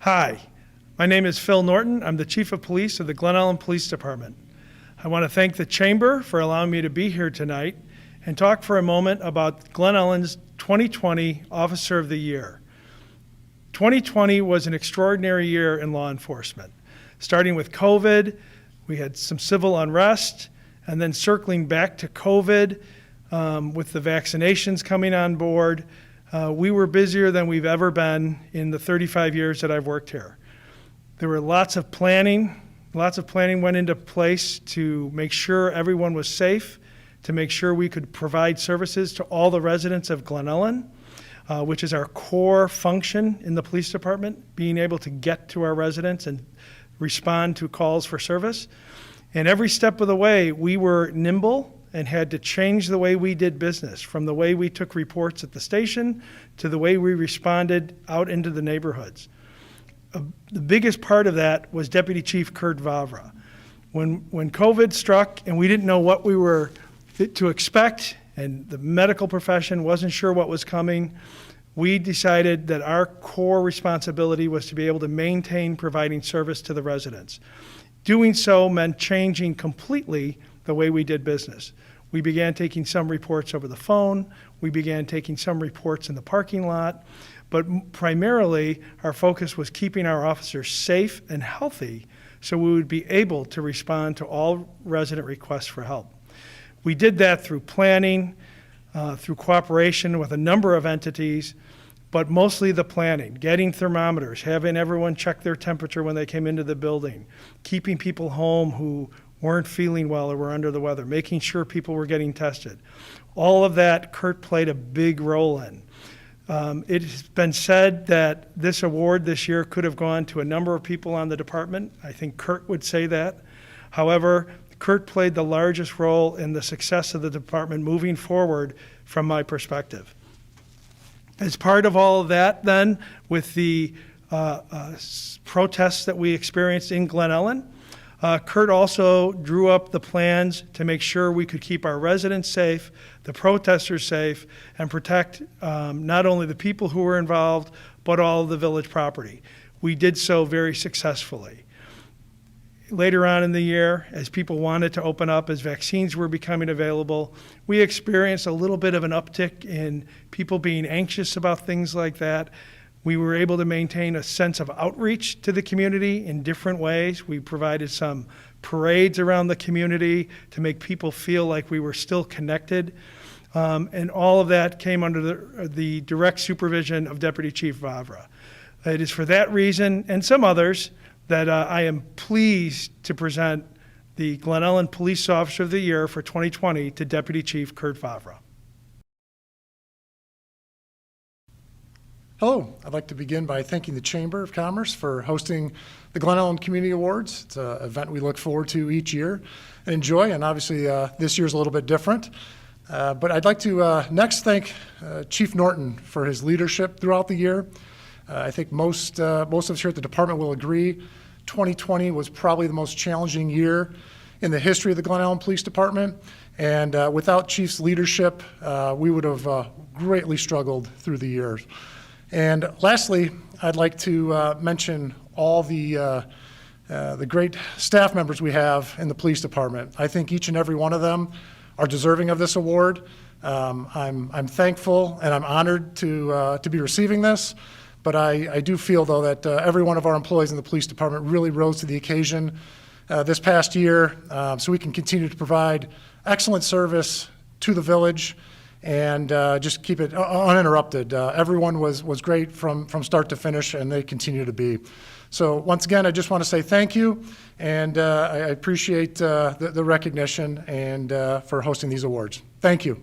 Hi, my name is Phil Norton. I'm the Chief of Police of the Glen Ellen Police Department. I want to thank the Chamber for allowing me to be here tonight and talk for a moment about Glen Ellen's 2020 Officer of the Year. 2020 was an extraordinary year in law enforcement. Starting with COVID, we had some civil unrest, and then circling back to COVID with the vaccinations coming on board. We were busier than we've ever been in the 35 years that I've worked here. There were lots of planning went into place to make sure everyone was safe, to make sure we could provide services to all the residents of Glen Ellen, which is our core function in the police department, being able to get to our residents and respond to calls for service. And every step of the way, we were nimble and had to change the way we did business, from the way we took reports at the station to the way we responded out into the neighborhoods. The biggest part of that was Deputy Chief Kurt Vavra. When COVID struck and we didn't know what we were to expect and the medical profession wasn't sure what was coming, we decided that our core responsibility was to be able to maintain providing service to the residents. Doing so meant changing completely the way we did business. We began taking some reports over the phone. We began taking some reports in the parking lot. But primarily, our focus was keeping our officers safe and healthy so we would be able to respond to all resident requests for help. We did that through planning, through cooperation with a number of entities, but mostly the planning, getting thermometers, having everyone check their temperature when they came into the building, keeping people home who weren't feeling well or were under the weather, making sure people were getting tested. All of that Kurt played a big role in. It has been said that this award this year could have gone to a number of people on the department. I think Kurt would say that. However, Kurt played the largest role in the success of the department moving forward from my perspective. As part of all of that then, with the protests that we experienced in Glen Ellen, Kurt also drew up the plans to make sure we could keep our residents safe, the protesters safe, and protect not only the people who were involved, but all of the village property. We did so very successfully. Later on in the year, as people wanted to open up, as vaccines were becoming available, we experienced a little bit of an uptick in people being anxious about things like that. We were able to maintain a sense of outreach to the community in different ways. We provided some parades around the community to make people feel like we were still connected. And all of that came under the direct supervision of Deputy Chief Vavra. It is for that reason, and some others, that I am pleased to present the Glen Ellen Police Officer of the Year for 2020 to Deputy Chief Kurt Vavra. Hello, I'd like to begin by thanking the Chamber of Commerce for hosting the Glen Ellen Community Awards. It's an event we look forward to each year and enjoy, and obviously this year's a little bit different. But I'd like to next thank Chief Norton for his leadership throughout the year. I think most of us here at the department will agree 2020 was probably the most challenging year in the history of the Glen Ellen Police Department, and without Chief's leadership, we would have greatly struggled through the year. And lastly, I'd like to mention all the great staff members we have in the police department. I think each and every one of them are deserving of this award. I'm thankful and I'm honored to be receiving this. But I do feel, though, that every one of our employees in the police department really rose to the occasion this past year, so we can continue to provide excellent service to the village and just keep it uninterrupted. Everyone was great from start to finish, and they continue to be. So once again, I just want to say thank you, and I appreciate the recognition and for hosting these awards. Thank you.